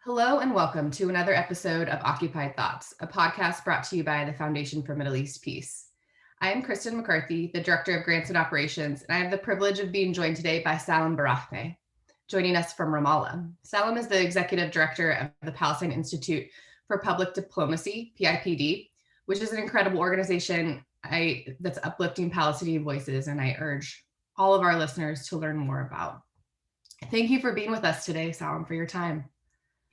Hello and welcome to another episode of Occupied Thoughts, a podcast brought to you by the Foundation for Middle East Peace. I am Kristin McCarthy, the Director of Grants and Operations, and I have the privilege of being joined today by Salem Barahmeh, joining us from Ramallah. Salem is the Executive Director of the Palestine Institute for Public Diplomacy, PIPD, which is an incredible organization that's uplifting Palestinian voices, and I urge all of our listeners to learn more about. Thank you for being with us today, Salem, for your time.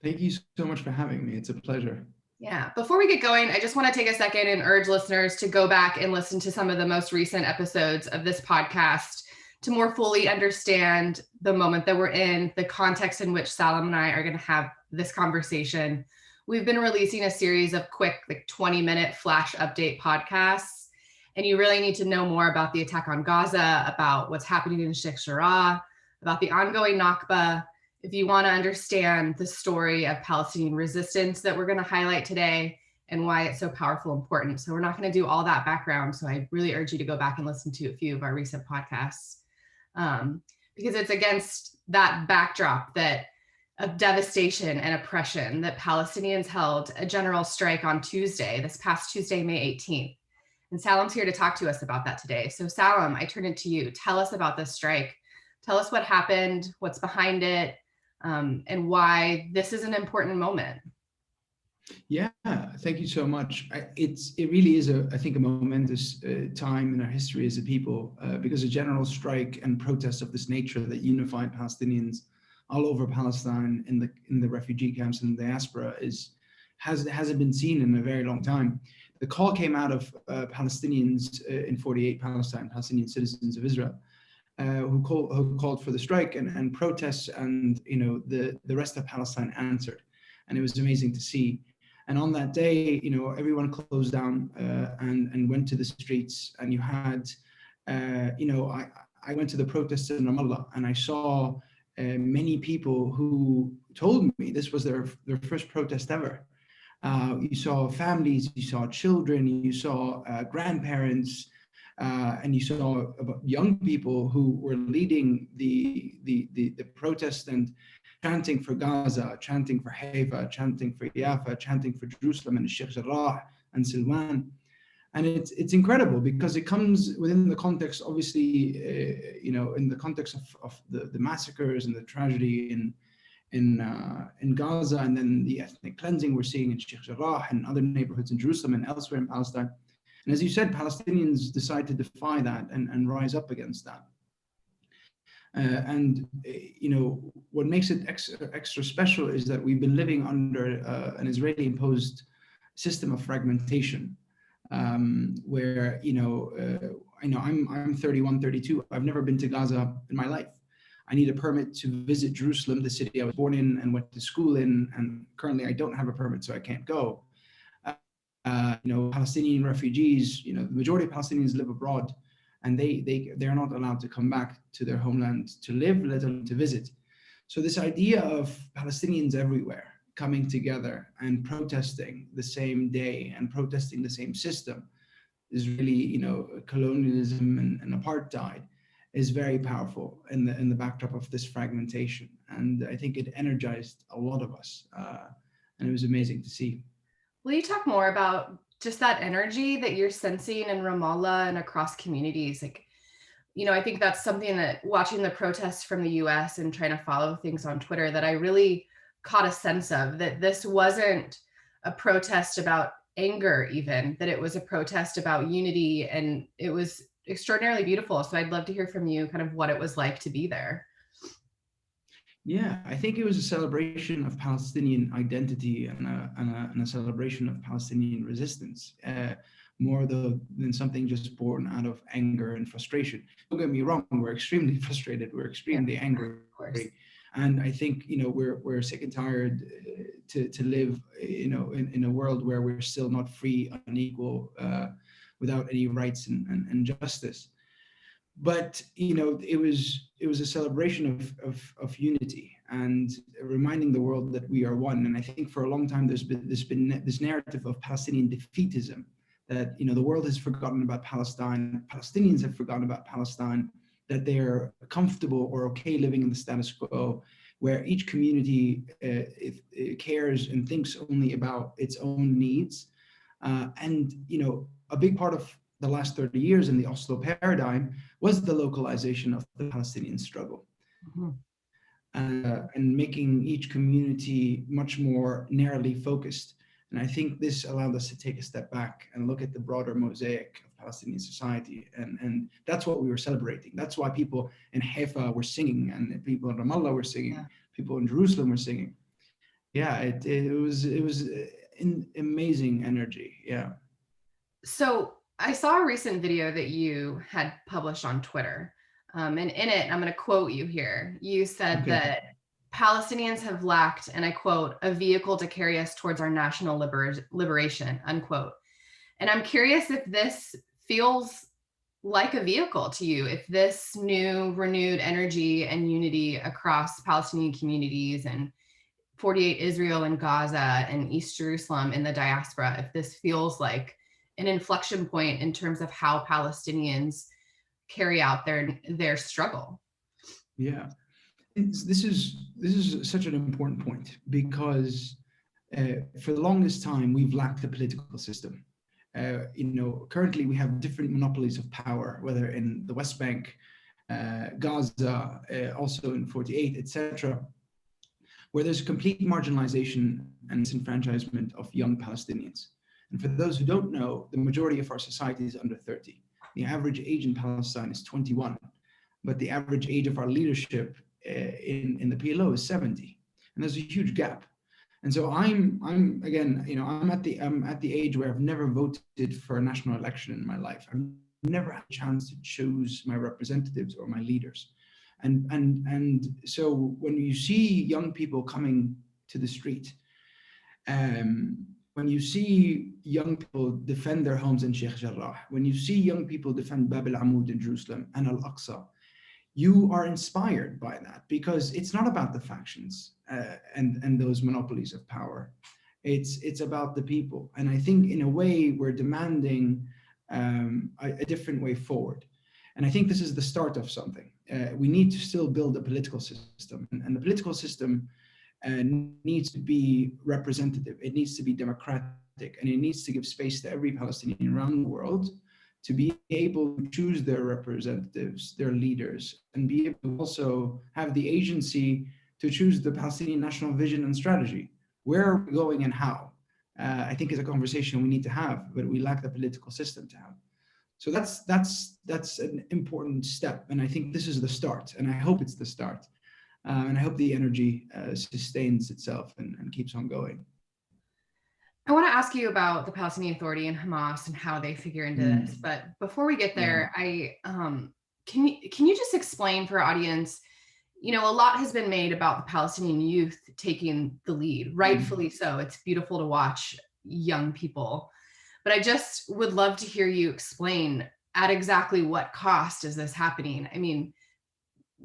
Thank you so much for having me. It's a pleasure. Yeah. Before we get going, I just want to take a second and urge listeners to go back and listen to some of the most recent episodes of this podcast to more fully understand the moment that we're in, the context in which Salem and I are going to have this conversation. We've been releasing a series of quick, 20-minute flash update podcasts, and you really need to know more about the attack on Gaza, about what's happening in Sheikh Jarrah, about the ongoing Nakba. If you want to understand the story of Palestinian resistance that we're going to highlight today and why it's so powerful and important. So we're not going to do all that background. So I really urge you to go back and listen to a few of our recent podcasts because it's against that backdrop of devastation and oppression that Palestinians held a general strike on Tuesday, this past Tuesday, May 18th. And Salem's here to talk to us about that today. So Salem, I turn it to you. Tell us about this strike. Tell us what happened, what's behind it, and why this is an important moment. Yeah, thank you so much. It really is I think a momentous time in our history as a people because a general strike and protest of this nature that unified Palestinians all over Palestine in the refugee camps and the diaspora hasn't been seen in a very long time. The call came out of Palestinians in 48 Palestinian citizens of Israel. Who called for the strike and protests, and the rest of Palestine answered, and it was amazing to see. And on that day, everyone closed down and went to the streets. And you had, I went to the protests in Ramallah, and I saw many people who told me this was their first protest ever. You saw families, you saw children, you saw grandparents. And you saw young people who were leading the protest and chanting for Gaza, chanting for Haifa, chanting for Yafa, chanting for Jerusalem and Sheikh Jarrah and Silwan. And it's incredible because it comes within the context, obviously, in the context of the massacres and the tragedy in Gaza, and then the ethnic cleansing we're seeing in Sheikh Jarrah and other neighborhoods in Jerusalem and elsewhere in Palestine. And as you said, Palestinians decide to defy that and rise up against that. What makes it extra special is that we've been living under an Israeli-imposed system of fragmentation, where I'm 31, 32. I've never been to Gaza in my life. I need a permit to visit Jerusalem, the city I was born in and went to school in, and currently I don't have a permit, so I can't go. Palestinian refugees, the majority of Palestinians live abroad, and they're not allowed to come back to their homeland to live, let alone to visit. So this idea of Palestinians everywhere coming together and protesting the same day and protesting the same system is really, colonialism and apartheid is very powerful in the backdrop of this fragmentation. And I think it energized a lot of us, and it was amazing to see. Will you talk more about just that energy that you're sensing in Ramallah and across communities? I think that's something that watching the protests from the US and trying to follow things on Twitter that I really caught a sense of, that this wasn't a protest about anger even, that it was a protest about unity, and it was extraordinarily beautiful. So I'd love to hear from you kind of what it was like to be there. Yeah, I think it was a celebration of Palestinian identity and a celebration of Palestinian resistance, more than something just born out of anger and frustration. Don't get me wrong, we're extremely frustrated, we're extremely angry. And I think, we're sick and tired to live, in a world where we're still not free, unequal, without any rights and justice. But it was a celebration of unity and reminding the world that we are one. And I think for a long time there's been this narrative of Palestinian defeatism, that the world has forgotten about Palestine, Palestinians have forgotten about Palestine, that they're comfortable or okay living in the status quo, where each community it cares and thinks only about its own needs. And a big part of the last 30 years in the Oslo paradigm was the localization of the Palestinian struggle. Mm-hmm. And making each community much more narrowly focused. And I think this allowed us to take a step back and look at the broader mosaic of Palestinian society. And that's what we were celebrating. That's why people in Haifa were singing, and people in Ramallah were singing, people in Jerusalem were singing. Yeah, it was an amazing energy. Yeah. So I saw a recent video that you had published on Twitter. And in it, I'm going to quote you here. You said that Palestinians have lacked, and I quote, a vehicle to carry us towards our national liberation, unquote. And I'm curious if this feels like a vehicle to you, if this new renewed energy and unity across Palestinian communities and 48 Israel and Gaza and East Jerusalem in the diaspora, if this feels like an inflection point in terms of how Palestinians carry out their struggle. Yeah, this is such an important point, because for the longest time we've lacked a political system. Currently we have different monopolies of power, whether in the West Bank, Gaza, also in 48, etc., where there's complete marginalization and disenfranchisement of young Palestinians. And for those who don't know, the majority of our society is under 30. The average age in Palestine is 21, but the average age of our leadership in the PLO is 70, and there's a huge gap. And so I'm at the age where I've never voted for a national election in my life. I've never had a chance to choose my representatives or my leaders, and so when you see young people coming to the street, when you see young people defend their homes in Sheikh Jarrah, when you see young people defend Bab al-Amud in Jerusalem and Al-Aqsa, you are inspired by that, because it's not about the factions and those monopolies of power. It's about the people. And I think in a way we're demanding a different way forward. And I think this is the start of something. We need to still build a political system, and the political system needs to be representative. It needs to be democratic, and it needs to give space to every Palestinian around the world to be able to choose their representatives, their leaders, and be able to also have the agency to choose the Palestinian national vision and strategy. Where are we going and how? I think is a conversation we need to have, but we lack the political system to have. So that's an important step, and I think this is the start, and I hope it's the start. And I hope the energy sustains itself and keeps on going. I want to ask you about the Palestinian Authority and Hamas and how they figure into this. But before we get there, can you just explain for our audience, a lot has been made about the Palestinian youth taking the lead, rightfully so. It's beautiful to watch young people. But I just would love to hear you explain at exactly what cost is this happening. I mean,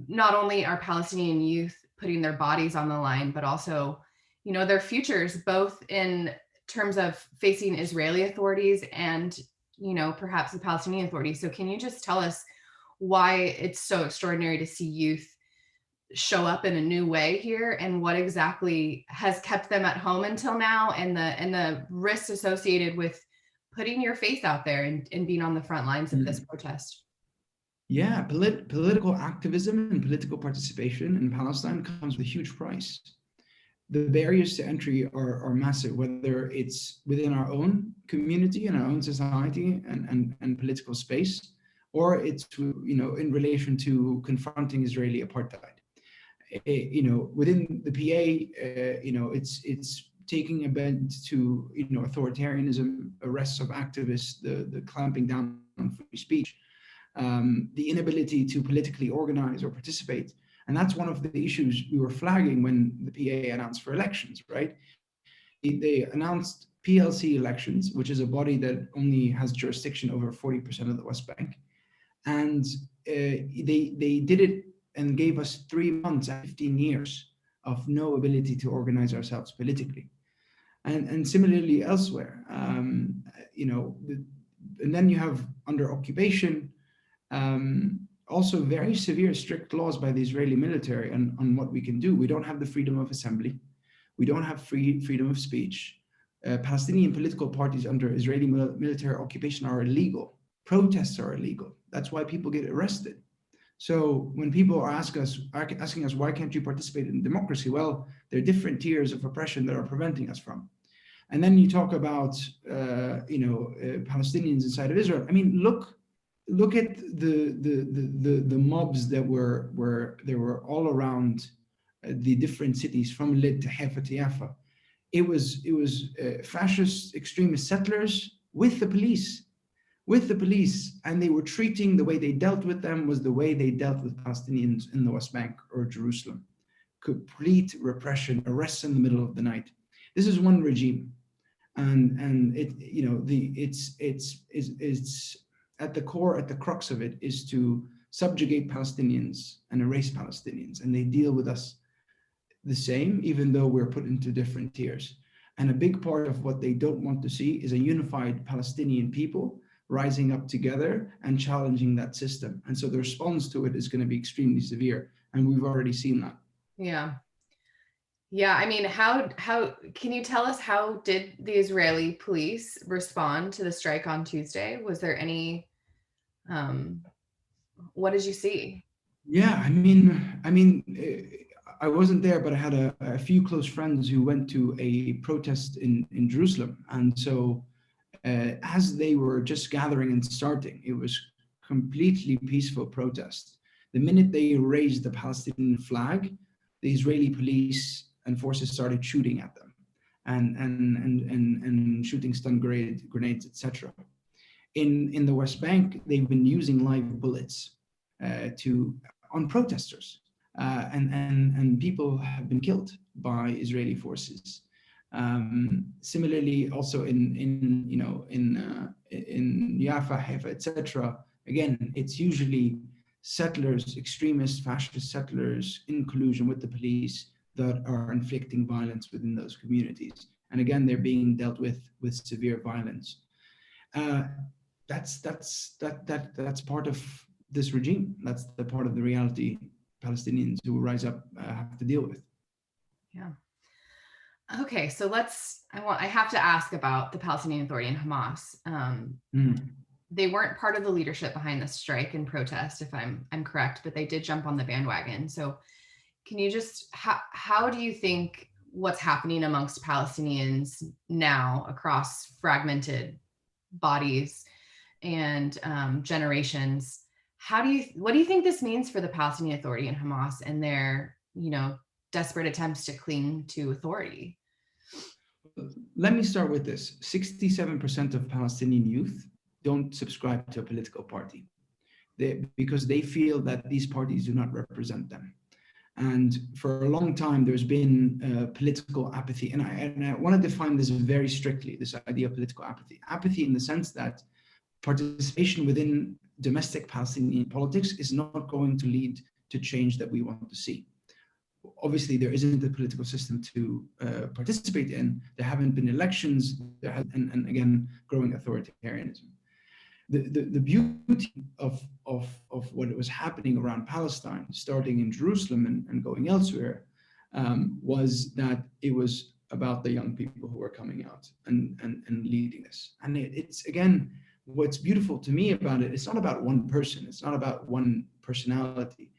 not only are Palestinian youth putting their bodies on the line, but also, their futures, both in terms of facing Israeli authorities and, perhaps the Palestinian authorities. So can you just tell us why it's so extraordinary to see youth show up in a new way here, and what exactly has kept them at home until now, and the risks associated with putting your face out there and being on the front lines of this protest? Yeah, political activism and political participation in Palestine comes with a huge price. The barriers to entry are massive, whether it's within our own community and our own society and political space, or it's in relation to confronting Israeli apartheid. Within the PA, it's taking a bend to authoritarianism, arrests of activists, the clamping down on free speech. The inability to politically organize or participate. And that's one of the issues we were flagging when the PA announced for elections, right? They announced PLC elections, which is a body that only has jurisdiction over 40% of the West Bank. And they did it and gave us 3 months and 15 years of no ability to organize ourselves politically. And similarly elsewhere, and then you have under occupation, also very severe, strict laws by the Israeli military on what we can do. We don't have the freedom of assembly. We don't have freedom of speech. Palestinian political parties under Israeli military occupation are illegal. Protests are illegal. That's why people get arrested. So when people are asking us, why can't you participate in democracy? Well, there are different tiers of oppression that are preventing us from. And then you talk about, Palestinians inside of Israel. I mean, look at the mobs that were all around the different cities from Lid to Haifa to Jaffa. It was fascist extremist settlers with the police, and they were treating, the way they dealt with them was the way they dealt with Palestinians in the West Bank or Jerusalem. Complete repression, arrests in the middle of the night. This is one regime, and it's at the core, at the crux of it, is to subjugate Palestinians and erase Palestinians, and they deal with us the same, even though we're put into different tiers. And a big part of what they don't want to see is a unified Palestinian people rising up together and challenging that system. And so the response to it is going to be extremely severe, and we've already seen that. Yeah. I mean, how can you tell us, how did the Israeli police respond to the strike on Tuesday? Was there any, what did you see? Yeah, I mean, I wasn't there, but I had a few close friends who went to a protest in Jerusalem. And so as they were just gathering and starting, it was completely peaceful protest. The minute they raised the Palestinian flag, the Israeli police and forces started shooting at them and shooting stun grenades, etc. In the West Bank, they've been using live bullets on protesters, and people have been killed by Israeli forces. Similarly, also in Jaffa, Haifa, etc. Again, it's usually settlers, extremist fascist settlers in collusion with the police that are inflicting violence within those communities. And again, they're being dealt with severe violence. That's part of this regime. That's the part of the reality Palestinians who rise up have to deal with. Yeah. Okay, so I have to ask about the Palestinian Authority and Hamas. They weren't part of the leadership behind the strike and protest, if I'm correct, but they did jump on the bandwagon. So can you just, how do you think what's happening amongst Palestinians now across fragmented bodies and generations, what do you think this means for the Palestinian Authority and Hamas and their, desperate attempts to cling to authority? Let me start with this. 67% of Palestinian youth don't subscribe to a political party because they feel that these parties do not represent them. And for a long time, there's been political apathy. And I want to define this very strictly, this idea of political apathy. Apathy in the sense that participation within domestic Palestinian politics is not going to lead to change that we want to see. Obviously, there isn't a political system to participate in. There haven't been elections, and again, growing authoritarianism. The beauty of what was happening around Palestine, starting in Jerusalem and going elsewhere, was that it was about the young people who were coming out and leading this. And it's, again, what's beautiful to me about it, it's not about one person, it's not about one personality.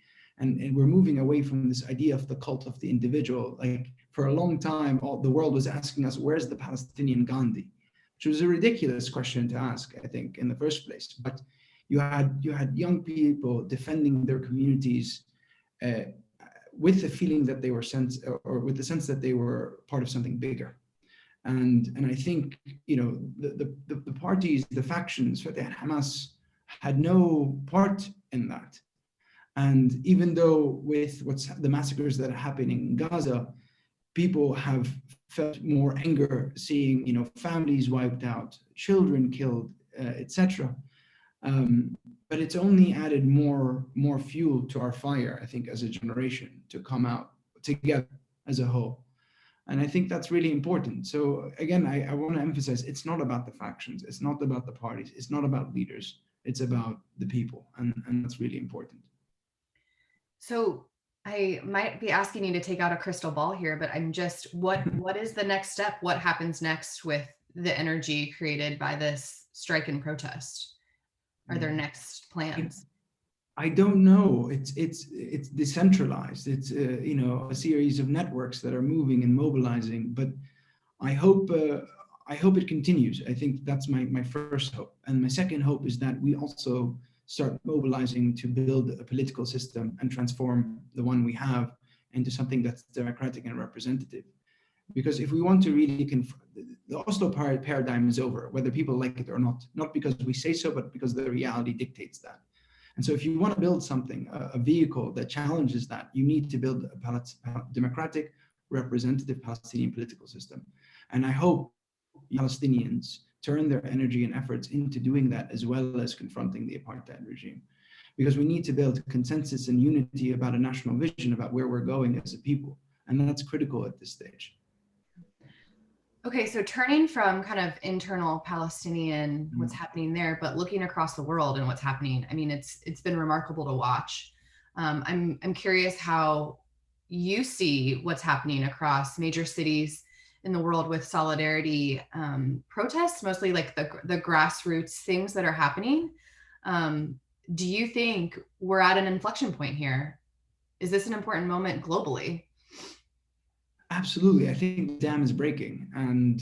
And we're moving away from this idea of the cult of the individual. Like, for a long time, the world was asking us, where's the Palestinian Gandhi? Which was a ridiculous question to ask, I think, in the first place. But you had young people defending their communities with the feeling that they were with the sense that they were part of something bigger. And I think, the parties, the factions, Fatah and Hamas, had no part in that. And even though with the massacres that are happening in Gaza, people have felt more anger seeing, families wiped out, children killed, etc. But it's only added more fuel to our fire, I think, as a generation, to come out together as a whole. And I think that's really important. So again, I want to emphasize, it's not about the factions, it's not about the parties, it's not about leaders. It's about the people, and that's really important. So I might be asking you to take out a crystal ball here, but I'm just, what is the next step? What happens next with the energy created by this strike and protest? Are there next plans? I don't know. It's decentralized. It's a series of networks that are moving and mobilizing. But I hope it continues. I think that's my first hope, and my second hope is that we also start mobilizing to build a political system and transform the one we have into something that's democratic and representative. Because if we want to really the Oslo paradigm is over, whether people like it or not because we say so, but because the reality dictates that. And so if you want to build something, a vehicle that challenges that, you need to build a democratic, representative Palestinian political system. And I hope Palestinians turn their energy and efforts into doing that, as well as confronting the apartheid regime. Because we need to build consensus and unity about a national vision about where we're going as a people. And that's critical at this stage. Okay, so turning from kind of internal Palestinian, what's happening there, but looking across the world and what's happening. I mean, it's been remarkable to watch. I'm curious how you see what's happening across major cities in the world with solidarity protests, mostly like the grassroots things that are happening. Do you think we're at an inflection point here? Is this an important moment globally? Absolutely. I think the dam is breaking, and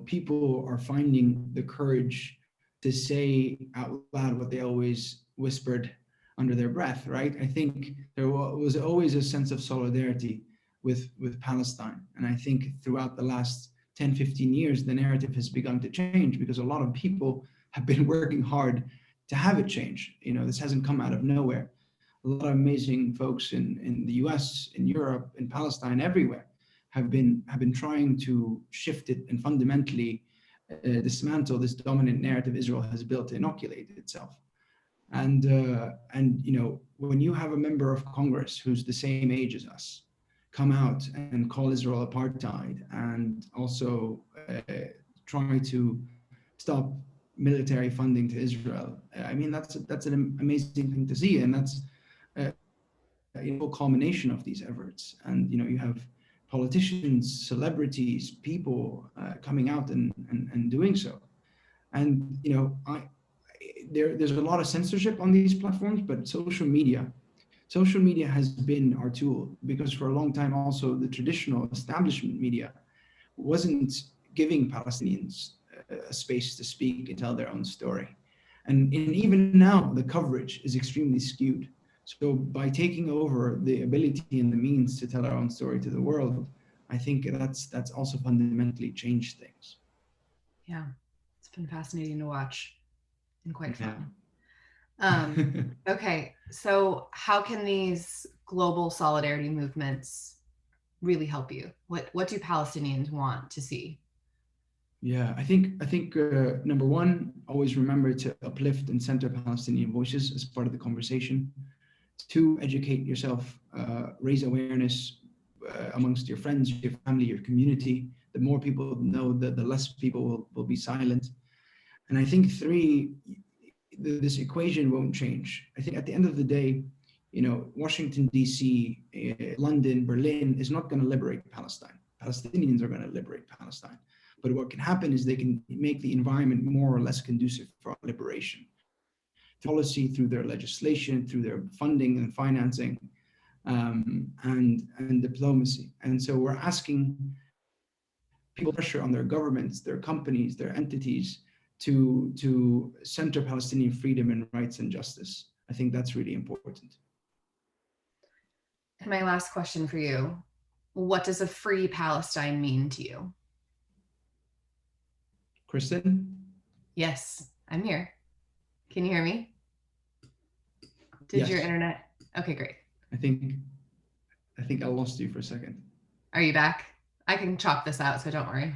people are finding the courage to say out loud what they always whispered under their breath, right? I think there was always a sense of solidarity with Palestine. And I think throughout the last 10, 15 years, the narrative has begun to change because a lot of people have been working hard to have it change. This hasn't come out of nowhere. A lot of amazing folks in the US, in Europe, in Palestine, everywhere have been trying to shift it and fundamentally dismantle this dominant narrative Israel has built to inoculate itself. And when you have a member of Congress who's the same age as us come out and call Israel apartheid, and also try to stop military funding to Israel, I mean, that's an amazing thing to see, and that's a full culmination of these efforts. And you have politicians, celebrities, people coming out and doing so. And there's a lot of censorship on these platforms, but social media has been our tool, because for a long time also the traditional establishment media wasn't giving Palestinians a space to speak and tell their own story. And even now the coverage is extremely skewed. So by taking over the ability and the means to tell our own story to the world, I think that's also fundamentally changed things. Yeah, it's been fascinating to watch and quite fun. Yeah. Okay, so how can these global solidarity movements really help you? What do Palestinians want to see? Yeah, I think number one, always remember to uplift and center Palestinian voices as part of the conversation. Two, educate yourself, raise awareness amongst your friends, your family, your community. The more people know, the less people will be silent. And I think three, this equation won't change. I think at the end of the day, Washington, D.C., London, Berlin is not going to liberate Palestine. Palestinians are going to liberate Palestine. But what can happen is they can make the environment more or less conducive for liberation. Policy, through their legislation, through their funding and financing, and diplomacy. And so we're asking people pressure on their governments, their companies, their entities to center Palestinian freedom and rights and justice. I think that's really important. And my last question for you, what does a free Palestine mean to you? Kristin? Yes, I'm here. Can you hear me? Did Yes. Your internet? Okay, great. I think I lost you for a second. Are you back? I can chop this out, so don't worry.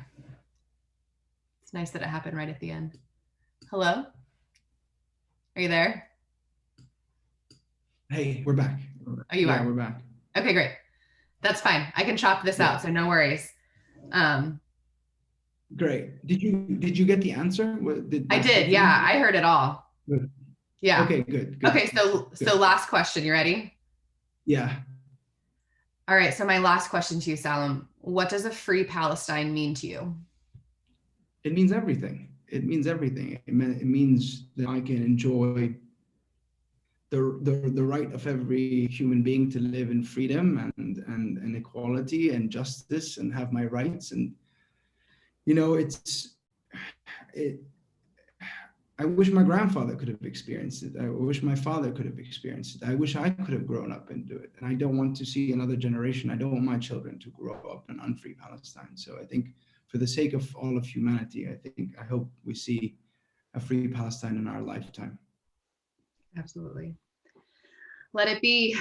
It's nice that it happened right at the end. Hello? Are you there? Hey, we're back. Oh, you are? Yeah, we're back. Okay, great. That's fine. I can chop this out, so no worries. Great. Did you get the answer? I did. Yeah, I heard it all. Good. Yeah. Okay, good. Good. Okay, so last question. You ready? Yeah. All right. So my last question to you, Salem, what does a free Palestine mean to you? It means everything. It means everything. It means that I can enjoy the right of every human being to live in freedom and equality and justice and have my rights. And I wish my grandfather could have experienced it. I wish my father could have experienced it. I wish I could have grown up and do it. And I don't want to see another generation. I don't want my children to grow up in an unfree Palestine. So I think for the sake of all of humanity, I hope we see a free Palestine in our lifetime. Absolutely. Let it be.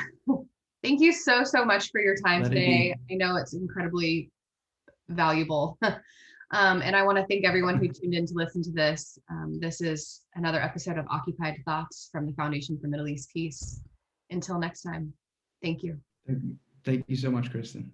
Thank you so much for your time today. I know it's incredibly valuable. And I want to thank everyone who tuned in to listen to this. This is another episode of Occupied Thoughts from the Foundation for Middle East Peace. Until next time, thank you. Thank you so much, Kristin.